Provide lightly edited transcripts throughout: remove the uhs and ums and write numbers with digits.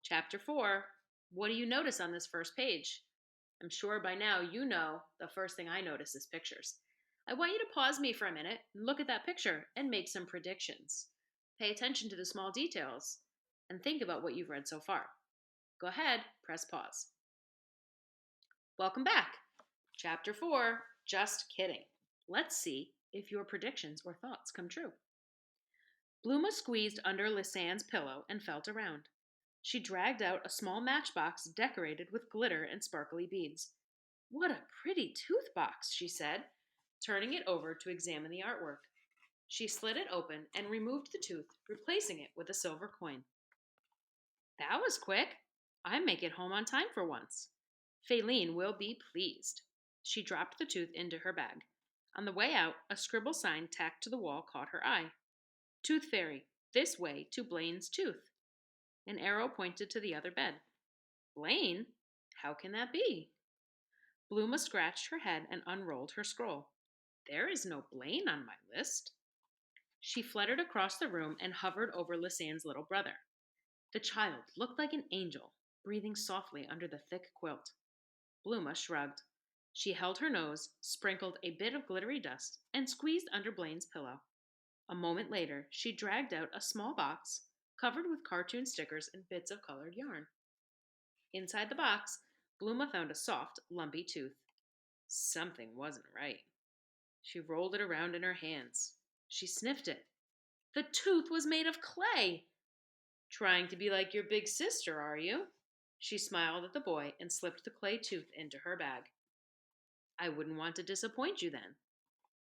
Chapter 4. What do you notice on this first page? I'm sure by now you know the first thing I notice is pictures. I want you to pause me for a minute and look at that picture and make some predictions. Pay attention to the small details and think about what you've read so far. Go ahead, press pause. Welcome back. Chapter 4. Just kidding. Let's see if your predictions or thoughts come true. Bluma squeezed under Lisanne's pillow and felt around. She dragged out a small matchbox decorated with glitter and sparkly beads. What a pretty tooth box, she said, turning it over to examine the artwork. She slid it open and removed the tooth, replacing it with a silver coin. That was quick. I make it home on time for once. Faline will be pleased. She dropped the tooth into her bag. On the way out, a scribble sign tacked to the wall caught her eye. Tooth Fairy, this way to Blaine's tooth. An arrow pointed to the other bed. Blaine? How can that be? Bluma scratched her head and unrolled her scroll. There is no Blaine on my list. She fluttered across the room and hovered over Lisanne's little brother. The child looked like an angel, breathing softly under the thick quilt. Bluma shrugged. She held her nose, sprinkled a bit of glittery dust, and squeezed under Blaine's pillow. A moment later, she dragged out a small box covered with cartoon stickers and bits of colored yarn. Inside the box, Bluma found a soft, lumpy tooth. Something wasn't right. She rolled it around in her hands. She sniffed it. The tooth was made of clay. Trying to be like your big sister, are you? She smiled at the boy and slipped the clay tooth into her bag. I wouldn't want to disappoint you then.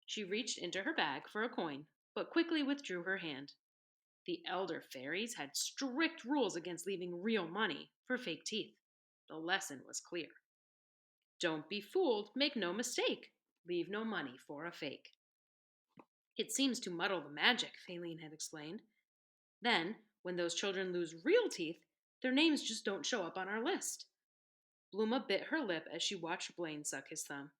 She reached into her bag for a coin, but quickly withdrew her hand. The elder fairies had strict rules against leaving real money for fake teeth. The lesson was clear. Don't be fooled, make no mistake. Leave no money for a fake. It seems to muddle the magic, Faline had explained. Then, when those children lose real teeth, their names just don't show up on our list. Bluma bit her lip as she watched Blaine suck his thumb.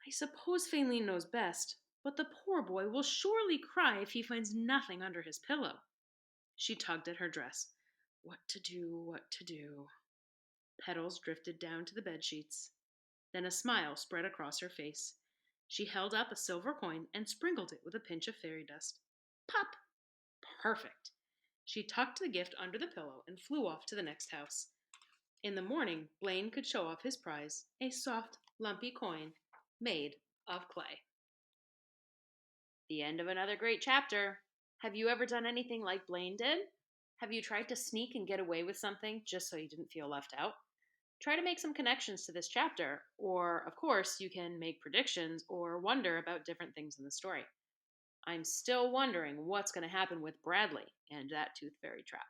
I suppose Faline knows best, but the poor boy will surely cry if he finds nothing under his pillow. She tugged at her dress. What to do, what to do. Petals drifted down to the bed sheets. Then a smile spread across her face. She held up a silver coin and sprinkled it with a pinch of fairy dust. Pop! Perfect! She tucked the gift under the pillow and flew off to the next house. In the morning, Blaine could show off his prize, a soft, lumpy coin made of clay. The end of another great chapter. Have you ever done anything like Blaine did? Have you tried to sneak and get away with something just so you didn't feel left out? Try to make some connections to this chapter, or, of course, you can make predictions or wonder about different things in the story. I'm still wondering what's going to happen with Bradley and that Tooth Fairy trap.